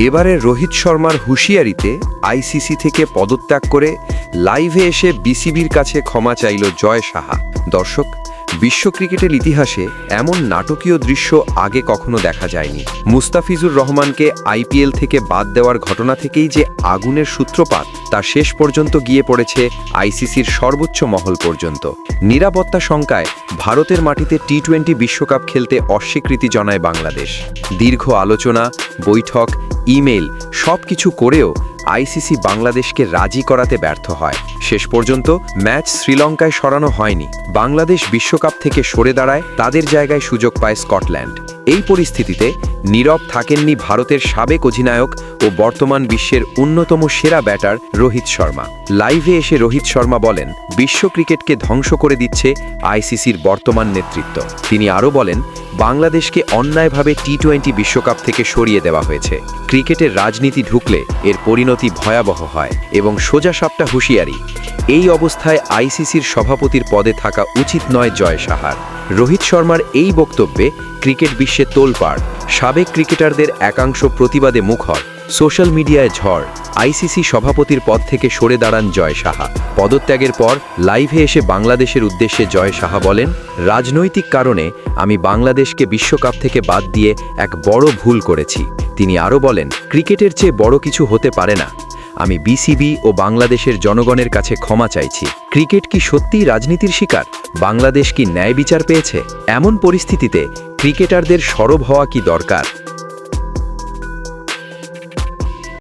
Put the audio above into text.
এবারে রোহিত শর্মার হুঁশিয়ারিতে আইসিসি থেকে পদত্যাগ করে লাইভে এসে বিসিবির কাছে ক্ষমা চাইল জয় সাহা। দর্শক, বিশ্ব ক্রিকেটের ইতিহাসে এমন নাটকীয় দৃশ্য আগে কখনো দেখা যায়নি। মুস্তাফিজুর রহমানকে আইপিএল থেকে বাদ দেওয়ার ঘটনা থেকেই যে আগুনের সূত্রপাত, তা শেষ পর্যন্ত গিয়ে পড়েছে আইসিসির সর্বোচ্চ মহল পর্যন্ত। নিরাপত্তা শঙ্কায় ভারতের মাটিতে টি-20 বিশ্বকাপ খেলতে অস্বীকৃতি জানায় বাংলাদেশ। দীর্ঘ আলোচনা, বৈঠক, ইমেইল সবকিছু করেও আইসিসি বাংলাদেশকে রাজি করাতে ব্যর্থ হয়। শেষ পর্যন্ত ম্যাচ শ্রীলঙ্কায় সরানো হয়নি। বাংলাদেশ বিশ্বকাপ থেকে সরে দাঁড়ায়, তাদের জায়গায় সুযোগ পায় স্কটল্যান্ড। এই পরিস্থিতিতে নীরব থাকেননি ভারতের সাবেক অধিনায়ক ও বর্তমান বিশ্বের অন্যতম সেরা ব্যাটার রোহিত শর্মা। লাইভে এসে রোহিত শর্মা বলেন, বিশ্ব ক্রিকেটকে ধ্বংস করে দিচ্ছে আইসিসির বর্তমান নেতৃত্ব। তিনি আরও বলেন, বাংলাদেশকে অন্যায়ভাবে টি-20 বিশ্বকাপ থেকে সরিয়ে দেওয়া হয়েছে। ক্রিকেটের রাজনীতি ঢুকলে এর পরিণতি ভয়াবহ হয় এবং সোজা সাপটা হুঁশিয়ারি। এই অবস্থায় আইসিসির সভাপতির পদে থাকা উচিত নয় জয় সাহার। রোহিত শর্মার এই বক্তব্যে ক্রিকেট বিশ্বে তোলপাড়। সাবেক ক্রিকেটারদের একাংশ প্রতিবাদে মুখর। সোশ্যাল মিডিয়ায় ঝড়। আইসিসি সভাপতির পদ থেকে সরে দাঁড়ান জয় সাহা। পদত্যাগের পর লাইভে এসে বাংলাদেশের উদ্দেশ্যে জয় সাহা বলেন, রাজনৈতিক কারণে আমি বাংলাদেশকে বিশ্বকাপ থেকে বাদ দিয়ে এক বড় ভুল করেছি। তিনি আরও বলেন, ক্রিকেটের চেয়ে বড় কিছু হতে পারে না। আমি বিসিবি ও বাংলাদেশের জনগণের কাছে ক্ষমা চাইছি। ক্রিকেট কি সত্যিই রাজনীতির শিকার? বাংলাদেশ কি ন্যায় বিচার পেয়েছে? এমন পরিস্থিতিতে ক্রিকেটারদের সরব হওয়া কি দরকার?